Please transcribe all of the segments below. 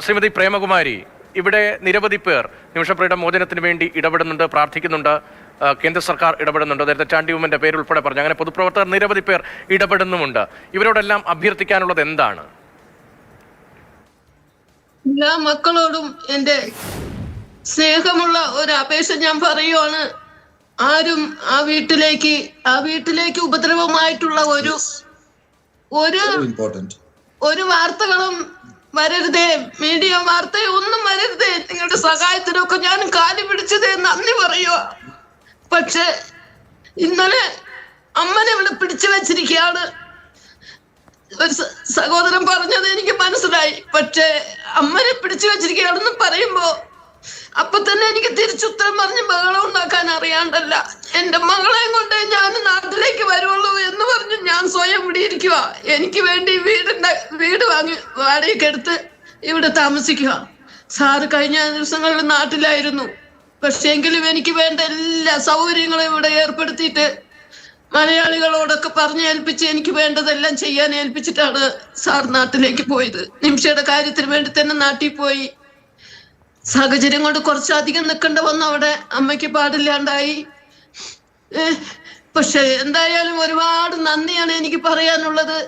ശ്രീമതി പ്രേമകുമാരി, ഇവിടെ നിരവധി പേർ നിമിഷപ്രിയയുടെ മോചനത്തിന് വേണ്ടി ഇടപെടുന്നുണ്ട്, പ്രാർത്ഥിക്കുന്നുണ്ട്. കേന്ദ്ര സർക്കാർ ഇടപെടുന്നുണ്ട്. നേരത്തെ ചാണ്ടി ഉമ്മന്റെ പേരുൾപ്പെടെ പറഞ്ഞു. അങ്ങനെ പൊതുപ്രവർത്തകർ നിരവധി പേർ ഇടപെടുന്നുമുണ്ട്. ഇവരോടെല്ലാം അഭ്യർത്ഥിക്കാനുള്ളത് എന്താണ്? എല്ലാ മക്കളോടും എൻ്റെ സ്നേഹമുള്ള ഒരു അപേക്ഷ ഞാൻ പറയുവാണ്. ആരും ആ വീട്ടിലേക്ക് ഉപദ്രവമായിട്ടുള്ള ഒരു വാർത്തകളും വരരുതേ, മീഡിയ വാർത്ത ഒന്നും വരരുതേ. നിങ്ങളുടെ സഹായത്തിനൊക്കെ ഞാൻ കാലി പിടിച്ചതേ, നന്ദി പറയുക. പക്ഷെ ഇന്നലെ അമ്മനെ ഇവിടെ പിടിച്ചു വെച്ചിരിക്കുകയാണ്. ഒരു സഹോദരൻ പറഞ്ഞത് എനിക്ക് മനസ്സിലായി. പക്ഷെ അമ്മനെ പിടിച്ചു വെച്ചിരിക്കുകയാണെന്ന് പറയുമ്പോ അപ്പൊ തന്നെ എനിക്ക് തിരിച്ചുത്തരം പറഞ്ഞ് ബഹളം ഉണ്ടാക്കാൻ അറിയാണ്ടല്ല. എന്റെ മകളെയും കൊണ്ട് ഞാൻ നാട്ടിലേക്ക് വരുള്ളൂ എന്ന് പറഞ്ഞ് ഞാൻ സ്വയം ഇവിടെ ഇരിക്കുക. എനിക്ക് വേണ്ടി വീട് വാങ്ങി വാടകയ്ക്ക് എടുത്ത് ഇവിടെ താമസിക്കുക. സാറ് കഴിഞ്ഞ ദിവസങ്ങളിൽ നാട്ടിലായിരുന്നു. പക്ഷെ എങ്കിലും എനിക്ക് വേണ്ട എല്ലാ സൗകര്യങ്ങളും ഇവിടെ ഏർപ്പെടുത്തിയിട്ട് മലയാളികളോടൊക്കെ പറഞ്ഞേൽപ്പിച്ച് എനിക്ക് വേണ്ടതെല്ലാം ചെയ്യാൻ ഏൽപ്പിച്ചിട്ടാണ് സാർ നാട്ടിലേക്ക് പോയത്. നിമിഷയുടെ കാര്യത്തിന് വേണ്ടി തന്നെ നാട്ടിൽ പോയി. സാഹചര്യം കൊണ്ട് കുറച്ചധികം നിൽക്കേണ്ട വന്നു. അവിടെ അമ്മയ്ക്ക് പാടില്ലാണ്ടായി. പക്ഷെ എന്തായാലും ഒരുപാട് നന്ദിയാണ് എനിക്ക് പറയാനുള്ളത്.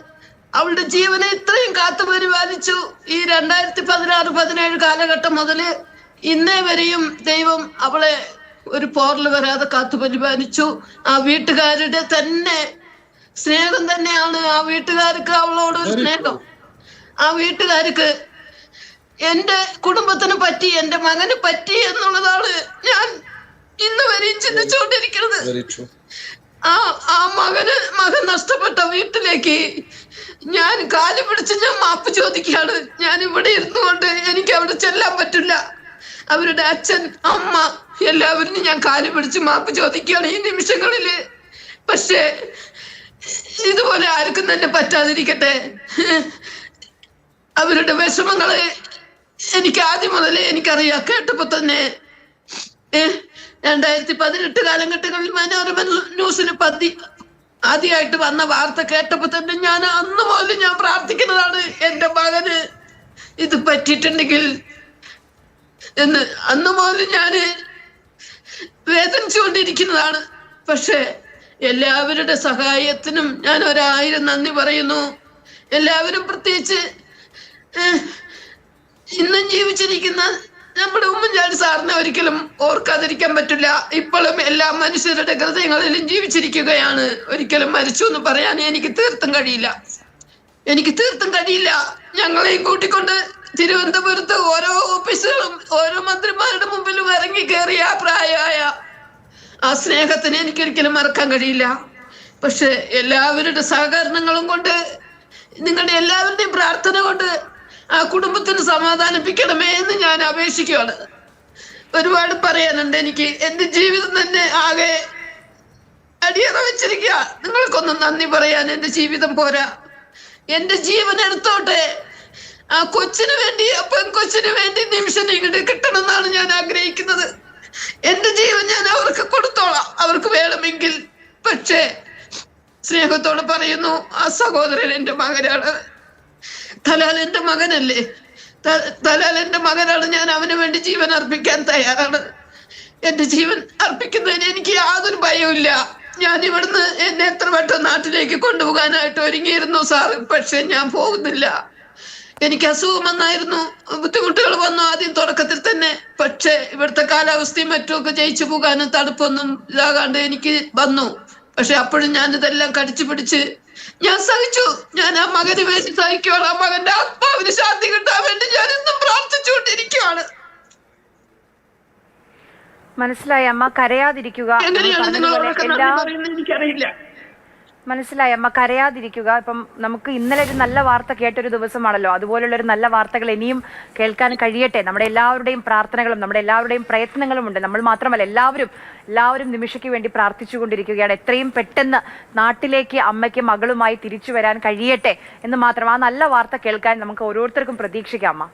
അവളുടെ ജീവനെ ഇത്രയും കാത്തു പരിപാലിച്ചു. ഈ 2016-17 കാലഘട്ടം മുതല് ഇന്നേ വരെയും ദൈവം അവളെ ഒരു പോറൽ വരാതെ കാത്തു പരിപാലിച്ചു. ആ വീട്ടുകാരുടെ തന്നെ സ്നേഹം തന്നെയാണ്. ആ വീട്ടുകാർക്ക് അവളോട് ഒരു സ്നേഹം. ആ വീട്ടുകാർക്ക് എന്റെ കുടുംബത്തിന് പറ്റി, എന്റെ മകന് പറ്റി എന്നുള്ളതാണ് ഞാൻ ഇന്ന് വരെയും ചിന്തിച്ചുകൊണ്ടിരിക്കുന്നത്. മകൻ നഷ്ടപ്പെട്ട വീട്ടിലേക്ക് ഞാൻ കാല് പിടിച്ച് ഞാൻ മാപ്പ് ചോദിക്കുകയാണ്. ഞാൻ ഇവിടെ ഇരുന്നുകൊണ്ട് എനിക്ക് അവിടെ ചെല്ലാൻ പറ്റില്ല. അവരുടെ അച്ഛൻ, അമ്മ എല്ലാവരും ഞാൻ കാല് പിടിച്ച് മാപ്പ് ചോദിക്കുകയാണ് ഈ നിമിഷങ്ങളില്. പക്ഷേ ഇതുപോലെ ആർക്കും തന്നെ പറ്റാതിരിക്കട്ടെ. അവരുടെ വിഷമങ്ങള് എനിക്ക് ആദ്യം മുതലേ എനിക്കറിയാം. കേട്ടപ്പോ തന്നെ 2018 കാലഘട്ടങ്ങളിൽ മനോരമ ന്യൂസിന് ആദ്യമായിട്ട് വന്ന വാർത്ത കേട്ടപ്പോ തന്നെ ഞാൻ അന്ന് മുതൽ ഞാൻ പ്രാർത്ഥിക്കുന്നതാണ്, എന്റെ മകന് ഇത് പറ്റിയിട്ടുണ്ടെങ്കിൽ എന്ന്. അന്ന് മുതൽ ഞാന് വേദനിച്ചുകൊണ്ടിരിക്കുന്നതാണ്. പക്ഷെ എല്ലാവരുടെ സഹായത്തിനും ഞാൻ 1000 നന്ദി പറയുന്നു. എല്ലാവരും, പ്രത്യേകിച്ച് ഇന്നും ജീവിച്ചിരിക്കുന്ന നമ്മുടെ ഉമ്മൻചാണ്ടി സാറിനെ ഒരിക്കലും ഓർക്കാതിരിക്കാൻ പറ്റില്ല. ഇപ്പോഴും എല്ലാ മനുഷ്യരുടെ ഹൃദയങ്ങളിലും ജീവിച്ചിരിക്കുകയാണ്. ഒരിക്കലും മരിച്ചു എന്ന് പറയാൻ എനിക്ക് തീർത്തും കഴിയില്ല. ഞങ്ങളെയും കൂട്ടിക്കൊണ്ട് തിരുവനന്തപുരത്ത് ഓരോ ഓഫീസുകളും ഓരോ മന്ത്രിമാരുടെ മുമ്പിലും ഇറങ്ങി കയറിയ പ്രായമായ ആ സ്നേഹത്തിന് എനിക്കൊരിക്കലും മറക്കാൻ കഴിയില്ല. പക്ഷെ എല്ലാവരുടെ സഹകരണങ്ങളും കൊണ്ട്, നിങ്ങളുടെ എല്ലാവരുടെയും പ്രാർത്ഥന കൊണ്ട് ആ കുടുംബത്തിന് സമാധാനിപ്പിക്കണമേ എന്ന് ഞാൻ അപേക്ഷിക്കുകയാണ്. ഒരുപാട് പറയാനുണ്ട് എനിക്ക്. എന്റെ ജീവിതം തന്നെ ആകെ അടിയറ വെച്ചിരിക്കുക. നിങ്ങൾക്കൊന്നും നന്ദി പറയാൻ എന്റെ ജീവിതം പോരാ. എന്റെ ജീവൻ എടുത്തോട്ടെ. ആ കൊച്ചിന് വേണ്ടി, ആ പെൺകൊച്ചിന് വേണ്ടി നിമിഷം ഇങ്ങോട്ട് കിട്ടണമെന്നാണ് ഞാൻ ആഗ്രഹിക്കുന്നത്. എന്റെ ജീവൻ ഞാൻ അവർക്ക് കൊടുത്തോളാം, അവർക്ക് വേണമെങ്കിൽ. പക്ഷേ സ്നേഹത്തോടെ പറയുന്നു, ആ സഹോദരൻ എന്റെ മകനാണ്. തലാൽ എന്റെ മകനല്ലേ, തലാൽ എന്റെ മകനാണ്. ഞാൻ അവന് വേണ്ടി ജീവൻ അർപ്പിക്കാൻ തയ്യാറാണ്. എന്റെ ജീവൻ അർപ്പിക്കുന്നതിന് എനിക്ക് യാതൊരു ഭയവുമില്ല. ഞാൻ ഇവിടുന്ന് എന്നെ എത്ര വട്ടം നാട്ടിലേക്ക് കൊണ്ടുപോകാനായിട്ട് ഒരുങ്ങിയിരുന്നു സാറ്. പക്ഷെ ഞാൻ പോകുന്നില്ല. എനിക്ക് അസുഖം വന്നായിരുന്നു, ബുദ്ധിമുട്ടുകൾ വന്നു ആദ്യം തുടക്കത്തിൽ തന്നെ. പക്ഷെ ഇവിടുത്തെ കാലാവസ്ഥയും മറ്റുമൊക്കെ ജയിച്ചു പോകാനും തണുപ്പൊന്നും ഇതാകാണ്ട് എനിക്ക് വന്നു. പക്ഷെ അപ്പോഴും ഞാൻ ഇതെല്ലാം കടിച്ചു പിടിച്ച് ഞാൻ സഹിച്ചു. ഞാൻ ആ മകന് വേണ്ടി സഹിക്കുകയാണ്. ആ മകന്റെ ആത്മാവിന് ശാന്തി കിട്ടാൻ വേണ്ടി ഞാൻ ഇന്നും പ്രാർത്ഥിച്ചുകൊണ്ടിരിക്കുകയാണ്. മനസ്സിലായി അമ്മ, കരയാതിരിക്കുക. എനിക്കറിയില്ല. മനസ്സിലായി അമ്മ, കരയാതിരിക്കുക. ഇപ്പം നമുക്ക് ഇന്നലെ ഒരു നല്ല വാർത്ത കേട്ടൊരു ദിവസമാണല്ലോ. അതുപോലുള്ളൊരു നല്ല വാർത്തകൾ ഇനിയും കേൾക്കാൻ കഴിയട്ടെ. നമ്മുടെ എല്ലാവരുടെയും പ്രാർത്ഥനകളും നമ്മുടെ എല്ലാവരുടെയും പ്രയത്നങ്ങളും ഉണ്ട്. നമ്മൾ മാത്രമല്ല, എല്ലാവരും നിമിഷയ്ക്ക് വേണ്ടി പ്രാർത്ഥിച്ചുകൊണ്ടിരിക്കുകയാണ്. എത്രയും പെട്ടെന്ന് നാട്ടിലേക്ക് അമ്മയ്ക്ക് മകളുമായി തിരിച്ചു വരാൻ കഴിയട്ടെ എന്ന് മാത്രം. ആ നല്ല വാർത്ത കേൾക്കാൻ നമുക്ക് ഓരോരുത്തർക്കും പ്രതീക്ഷിക്കാം അമ്മ.